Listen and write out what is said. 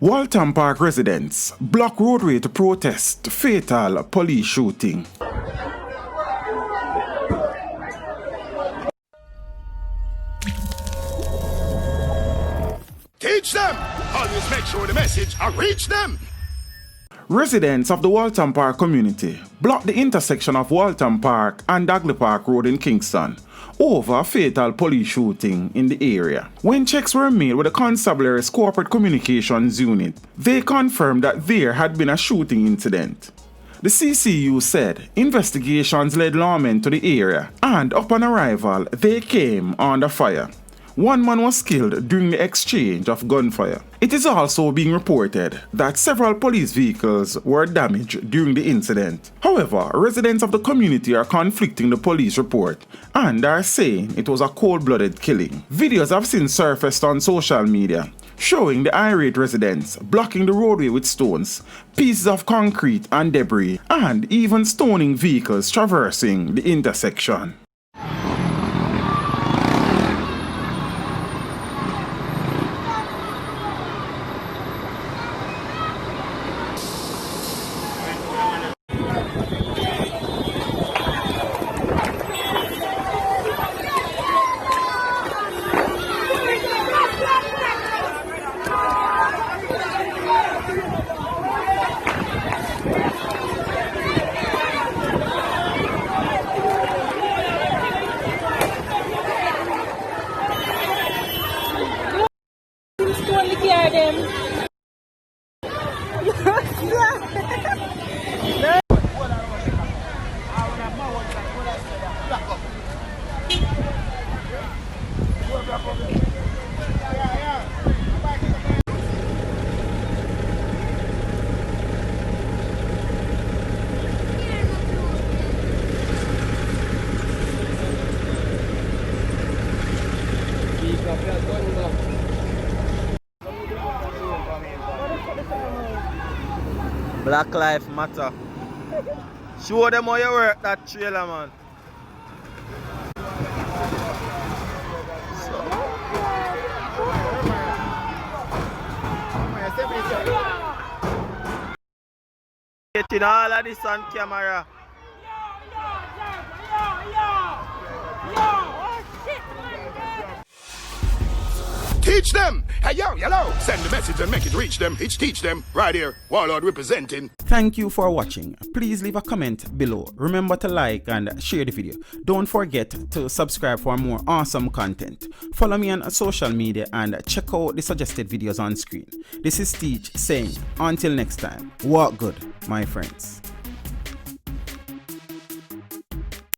WALTHAM Park residents block roadway to protest fatal police shooting. Teach them! Always make sure the message reach them! Residents of the WALTHAM Park community blocked the intersection of WALTHAM Park and Dagley Park Road in Kingston over a fatal police shooting in the area. When checks were made with the Constabulary's Corporate Communications Unit, they confirmed that there had been a shooting incident. The CCU said investigations led lawmen to the area, and upon arrival, they came under fire. One man was killed during the exchange of gunfire. It is also being reported that several police vehicles were damaged during the incident. However, residents of the community are conflicting the police report and are saying it was a cold-blooded killing. Videos have since surfaced on social media showing the irate residents blocking the roadway with stones, pieces of concrete and debris, and even stoning vehicles traversing the intersection. Black Lives Matter. Show them how you work that trailer, man. Getting all of this on camera. Teach them! Hey yo, hello! Send the message and make it reach them. It's teach them right here. Warlord representing. Thank you for watching. Please leave a comment below. Remember to like and share the video. Don't forget to subscribe for more awesome content. Follow me on social media and check out the suggested videos on screen. This is Teach saying, until next time, walk good, my friends.